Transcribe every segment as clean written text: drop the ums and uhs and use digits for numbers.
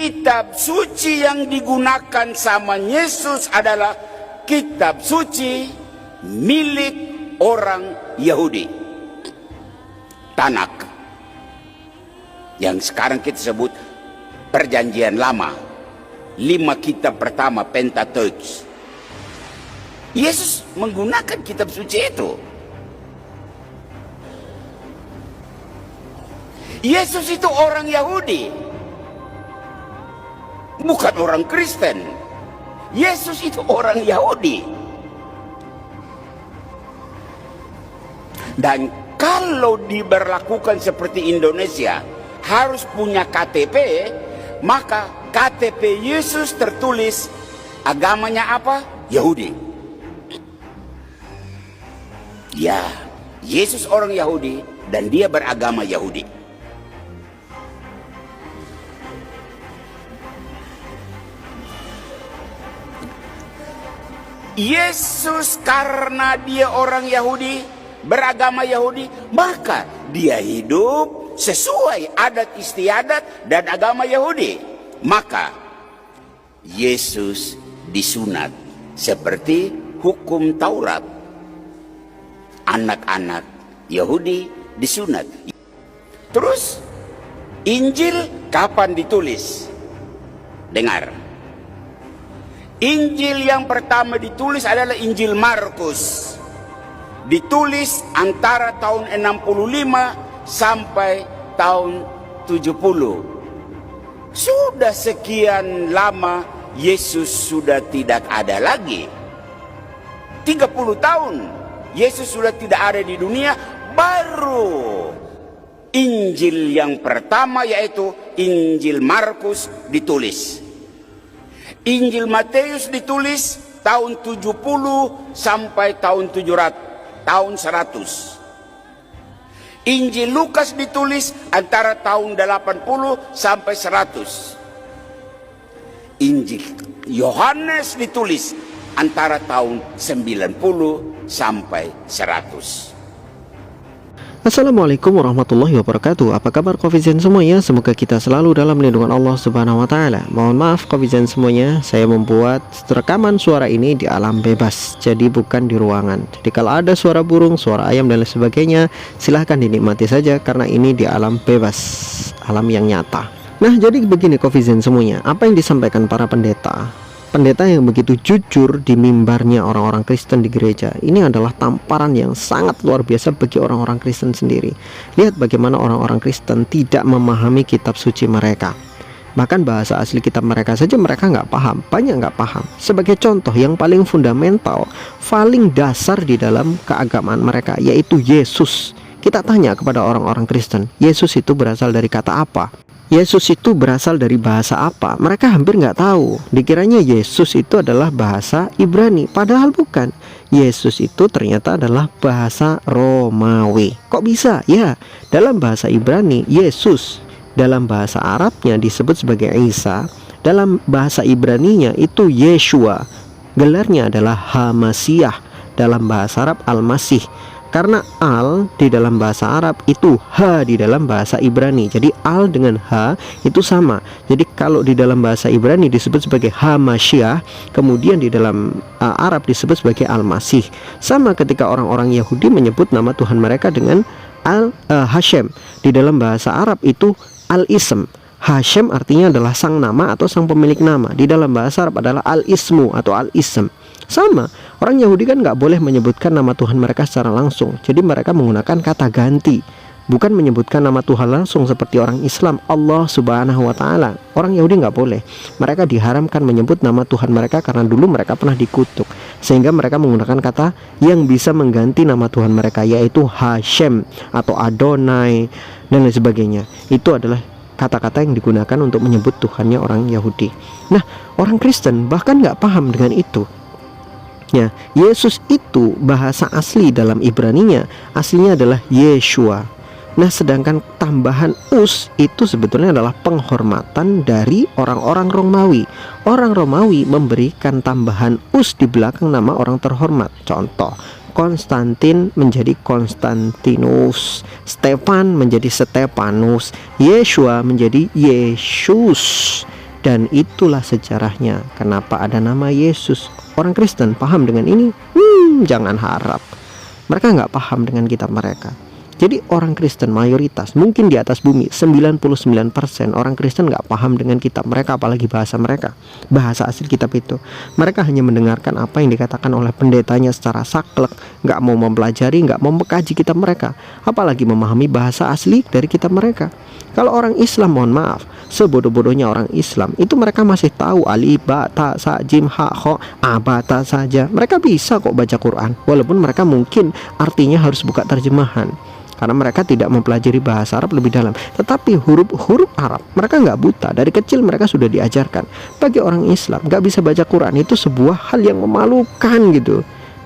Kitab suci yang digunakan sama Yesus adalah kitab suci milik orang Yahudi, Tanakh, yang sekarang kita sebut Perjanjian Lama. 5 kitab pertama, Pentateuch. Yesus menggunakan kitab suci itu. Yesus itu orang Yahudi, bukan orang Kristen. Yesus itu orang Yahudi. Dan kalau diberlakukan seperti Indonesia, harus punya KTP, maka KTP Yesus tertulis agamanya apa? Yahudi. Ya, Yesus orang Yahudi dan dia beragama Yahudi. Yesus karena dia orang Yahudi, beragama Yahudi, maka dia hidup sesuai adat istiadat dan agama Yahudi. Maka Yesus disunat seperti hukum Taurat. Anak-anak Yahudi disunat. Terus Injil kapan ditulis? Dengar. Injil yang pertama ditulis adalah Injil Markus. Ditulis antara tahun 65 sampai tahun 70. Sudah sekian lama Yesus sudah tidak ada lagi. 30 tahun Yesus sudah tidak ada di dunia. Baru Injil yang pertama yaitu Injil Markus ditulis. Injil Matius ditulis tahun 70 sampai tahun 700, tahun 100. Injil Lukas ditulis antara tahun 80 sampai 100. Injil Yohanes ditulis antara tahun 90 sampai 100. Assalamualaikum warahmatullahi wabarakatuh. Apa kabar Covizen semuanya? Semoga kita selalu dalam lindungan Allah Subhanahu wa taala. Mohon maaf Covizen semuanya, saya membuat rekaman suara ini di alam bebas, jadi bukan di ruangan. Jadi kalau ada suara burung, suara ayam dan lain sebagainya, silahkan dinikmati saja karena ini di alam bebas, alam yang nyata. Nah, jadi begini Covizen semuanya, apa yang disampaikan para pendeta yang begitu jujur di mimbarnya orang-orang Kristen di gereja, ini adalah tamparan yang sangat luar biasa bagi orang-orang Kristen sendiri. Lihat bagaimana orang-orang Kristen tidak memahami kitab suci mereka. Bahkan bahasa asli kitab mereka saja mereka nggak paham, banyak nggak paham. Sebagai contoh yang paling fundamental, paling dasar di dalam keagamaan mereka, yaitu Yesus. Kita tanya kepada orang-orang Kristen, Yesus itu berasal dari kata apa? Yesus itu berasal dari bahasa apa? Mereka hampir nggak tahu. Dikiranya Yesus itu adalah bahasa Ibrani, padahal bukan. Yesus itu ternyata adalah bahasa Romawi. Kok bisa? Ya, dalam bahasa Ibrani Yesus, dalam bahasa Arabnya disebut sebagai Isa, dalam bahasa Ibraninya itu Yeshua. Gelarnya adalah Hamasiah, dalam bahasa Arab Al-Masih. Karena al di dalam bahasa Arab itu ha di dalam bahasa Ibrani. Jadi al dengan ha itu sama. Jadi kalau di dalam bahasa Ibrani disebut sebagai Hamasyiah, kemudian di dalam Arab disebut sebagai Al-Masih. Sama ketika orang-orang Yahudi menyebut nama Tuhan mereka dengan Hashem. Di dalam bahasa Arab itu Al-Ism. Hashem artinya adalah sang nama atau sang pemilik nama. Di dalam bahasa Arab adalah Al-Ismu atau Al-Ism. Sama, orang Yahudi kan nggak boleh menyebutkan nama Tuhan mereka secara langsung. Jadi mereka menggunakan kata ganti, bukan menyebutkan nama Tuhan langsung seperti orang Islam, Allah Subhanahu wa taala. Orang Yahudi nggak boleh. Mereka diharamkan menyebut nama Tuhan mereka karena dulu mereka pernah dikutuk. Sehingga mereka menggunakan kata yang bisa mengganti nama Tuhan mereka, yaitu Hashem atau Adonai dan lain sebagainya. Itu adalah kata-kata yang digunakan untuk menyebut Tuhannya orang Yahudi. Nah, orang Kristen bahkan nggak paham dengan itu. Ya, Yesus itu bahasa asli dalam Ibraninya aslinya adalah Yeshua. Nah, sedangkan tambahan us itu sebetulnya adalah penghormatan dari orang-orang Romawi. Orang Romawi memberikan tambahan us di belakang nama orang terhormat. Contoh, Konstantin menjadi Konstantinus, Stefan menjadi Stefanus, Yeshua menjadi Yesus. Dan itulah sejarahnya kenapa ada nama Yesus. Orang Kristen paham dengan ini? Jangan harap. Mereka nggak paham dengan kitab mereka. Jadi orang Kristen mayoritas, mungkin di atas bumi 99% orang Kristen nggak paham dengan kitab mereka, apalagi bahasa mereka, bahasa asli kitab itu. Mereka hanya mendengarkan apa yang dikatakan oleh pendetanya secara saklek, nggak mau mempelajari, nggak mau mengkaji kitab mereka, apalagi memahami bahasa asli dari kitab mereka. Kalau orang Islam, mohon maaf, sebodoh-bodohnya orang Islam itu mereka masih tahu alif, ba, ta, sa, jim, ha, kho, abata saja. Mereka bisa kok baca Quran, walaupun mereka mungkin artinya harus buka terjemahan, karena mereka tidak mempelajari bahasa Arab lebih dalam. Tetapi huruf-huruf Arab mereka nggak buta, dari kecil mereka sudah diajarkan. Bagi orang Islam nggak bisa baca Quran itu sebuah hal yang memalukan gitu.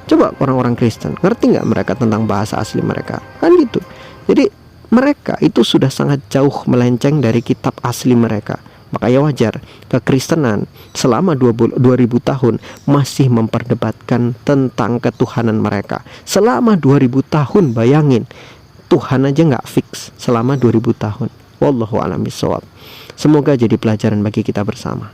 Coba orang-orang Kristen ngerti nggak mereka tentang bahasa asli mereka, kan gitu. Jadi mereka itu sudah sangat jauh melenceng dari kitab asli mereka. Makanya wajar kekristenan selama 2000 tahun masih memperdebatkan tentang ketuhanan mereka. Selama 2000 tahun, bayangin, Tuhan aja nggak fix selama 2000 tahun. Wallahu a'lam bishawab. Semoga jadi pelajaran bagi kita bersama.